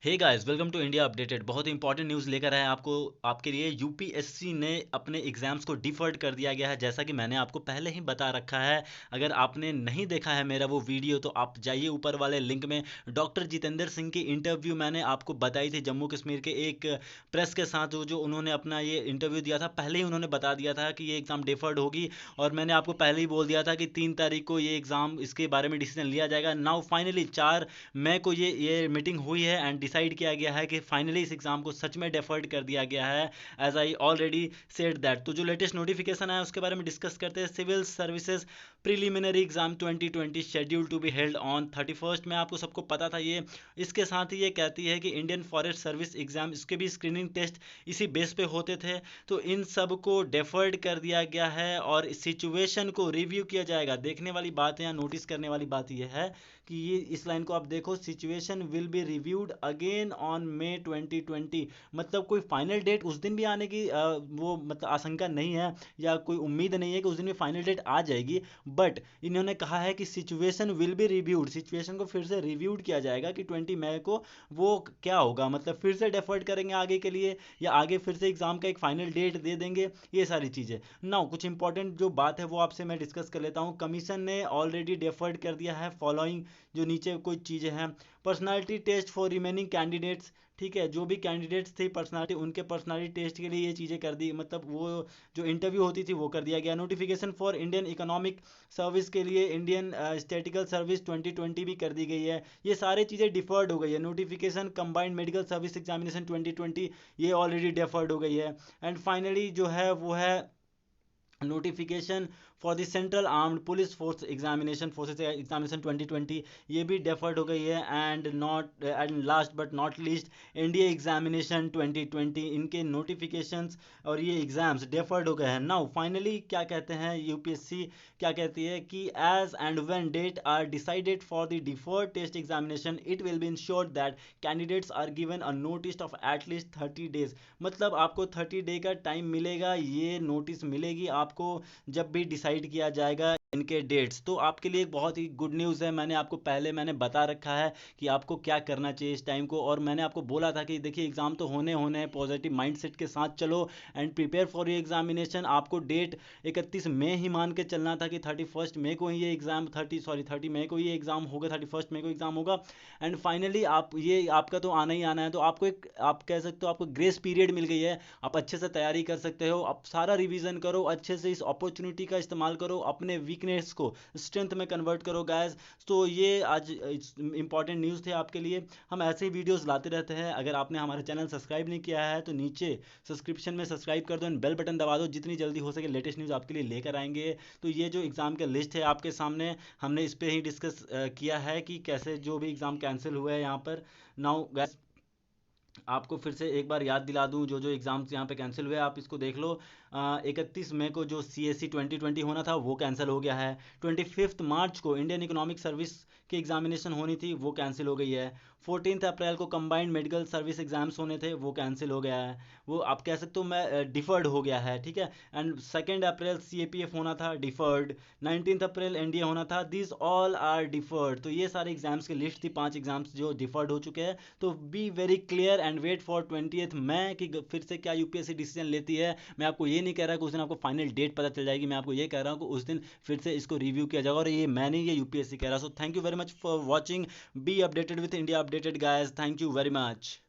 Hey guys, welcome to India updated. बहुत important news लेकर आए आपको आपके लिए। यूपीएससी ने अपने एग्जाम्स को डिफर्ड कर दिया गया है, जैसा कि मैंने आपको पहले ही बता रखा है। अगर आपने नहीं देखा है मेरा वो वीडियो तो आप जाइए ऊपर वाले लिंक में। डॉक्टर जितेंद्र सिंह की इंटरव्यू मैंने आपको बताई थी जम्मू कश्मीर के एक प्रेस के साथ। जो उन्होंने अपना ये इंटरव्यू दिया था, पहले ही उन्होंने बता दिया था कि ये एग्ज़ाम डिफर्ड होगी। और मैंने आपको पहले ही बोल दिया था कि 3 तारीख को ये एग्ज़ाम इसके बारे में डिसीजन लिया जाएगा। नाउ फाइनली 4 मई को ये मीटिंग हुई है एंड डिसाइड किया गया है कि फाइनली इस एग्ज़ाम को सच में डेफर्ड कर दिया गया है, as I already said that. तो जो लेटेस्ट नोटिफिकेशन है उसके बारे में डिस्कस करते हैं। Civil services preliminary exam 2020 schedule to be held on 31 में, आपको सबको पता था ये। इसके साथ ही ये कहती है कि इंडियन फॉरेस्ट सर्विस एग्जाम, इसके भी स्क्रीनिंग टेस्ट इसी बेस पे होते थे। तो इन सब को डेफर्ड कर दिया गया है और सिचुएशन को रिव्यू किया जाएगा। देखने वाली बात है या नोटिस करने वाली बात यह है कि ये इस लाइन को आप देखो, situation will be reviewed again on May 2020। मतलब कोई फाइनल डेट उस दिन भी आने की वो मतलब आशंका नहीं है या कोई उम्मीद नहीं है कि उस दिन भी फाइनल डेट आ जाएगी। बट इन्होंने कहा है कि situation will be reviewed, situation को फिर से रिव्यूड किया जाएगा कि 20 मई को वो क्या होगा, मतलब फिर से डेफर्ड करेंगे आगे के लिए या आगे फिर से एग्जाम का एक फाइनल डेट दे देंगे, ये सारी चीज़ें। नाउ कुछ इंपॉर्टेंट जो बात है वो आपसे मैं डिस्कस कर लेता हूँ। कमीशन ने ऑलरेडी डेफर्ड कर दिया है फॉलोइंग, जो नीचे कुछ चीज़ें हैं। Personality test for remaining candidates, ठीक है, जो भी कैंडिडेट्स थे पर्सनालिटी, उनके पर्सनालिटी टेस्ट के लिए ये चीज़ें कर दी, मतलब वो जो इंटरव्यू होती थी वो कर दिया गया। Notification for Indian economic service के लिए इंडियन स्टैटिकल सर्विस 2020 भी कर दी गई है। ये सारी चीज़ें डिफर्ड हो गई है। Notification combined medical service examination 2020, ये ऑलरेडी डिफर्ड हो गई है। एंड फाइनली जो है वो है notification for the central armed police force examination, forces examination 2020, ये भी डेफर्ड हो गई है। And last but not least NDA examination 2020, इनके नोटिफिकेशंस और ये एग्जाम्स डेफर्ड हो गए हैं। नाउ फाइनली क्या कहते हैं यूपीएससी, क्या कहती है कि as and when date are decided for the deferred test examination it will be ensured that candidates are given a notice of at least 30 days. मतलब आपको 30 डे का टाइम मिलेगा, ये नोटिस मिलेगी आपको जब भी डिसाइड किया जाएगा इनके डेट्स। तो आपके लिए एक बहुत ही गुड न्यूज़ है। मैंने बता रखा है कि आपको क्या करना चाहिए इस टाइम को, और मैंने आपको बोला था कि देखिए एग्ज़ाम तो होने होने हैं, पॉजिटिव माइंडसेट के साथ चलो एंड प्रिपेयर फॉर ये एग्जामिनेशन। आपको डेट 31 मई ही मान के चलना था कि 31 मई को ही ये एग्ज़ाम 30 मई को ही ये एग्ज़ाम होगा, 31 मई को एग्ज़ाम होगा। एंड फाइनली आप ये आपका तो आना ही आना है। तो आपको एक, आप कह सकते हो आपको ग्रेस पीरियड मिल गई है, आप अच्छे से तैयारी कर सकते हो। आप सारा रिवीजन करो अच्छे से, इस अपॉर्चुनिटी का इस्तेमाल करो, अपने वीकनेस को स्ट्रेंथ में कन्वर्ट करो गाइस। तो ये आज इंपॉर्टेंट न्यूज़ थे आपके लिए। हम ऐसे ही वीडियोस लाते रहते हैं। अगर आपने हमारा चैनल सब्सक्राइब नहीं किया है तो नीचे सब्सक्रिप्शन में सब्सक्राइब कर दो एंड बेल बटन दबा दो, जितनी जल्दी हो सके लेटेस्ट न्यूज़ आपके लिए लेकर आएंगे। तो ये जो एग्ज़ाम का लिस्ट है आपके सामने, हमने इस पे ही डिस्कस किया है कि कैसे जो भी एग्ज़ाम कैंसिल हुए हैं यहाँ पर। नाउ गाइस, आपको फिर से एक बार याद दिला दूं, जो जो एग्ज़ाम्स यहाँ पे कैंसिल हुए आप इसको देख लो। 31 मई को जो CSE 2020 होना था वो कैंसिल हो गया है। 25 मार्च को इंडियन इकोनॉमिक सर्विस की एग्जामिनेशन होनी थी वो कैंसिल हो गई है। 14 अप्रैल को कंबाइंड मेडिकल सर्विस एग्जाम्स होने थे वो कैंसिल हो गया है, वो आप कह सकते हो मैं डिफर्ड हो गया है, ठीक है। एंड 2 अप्रैल CAPF होना था, डिफर्ड। 19 अप्रैल NDA होना था, दिस ऑल आर डिफर्ड। तो ये सारे एग्जाम्स की लिस्ट थी, 5 एग्जाम्स जो डिफर्ड हो चुके हैं। तो be very clear and wait for 20 May कि फिर से क्या यूपीएससी डिसीजन लेती है। मैं आपको ये नहीं कह रहा कि उस दिन आपको फाइनल डेट पता चल जाएगी, मैं आपको ये कह रहा हूँ कि उस दिन फिर से इसको रिव्यू किया जाएगा, और ये मैं नहीं, ये यूपीएससी कह रहा है। So thank you very much for watching, be updated with India updated guys, thank you very much.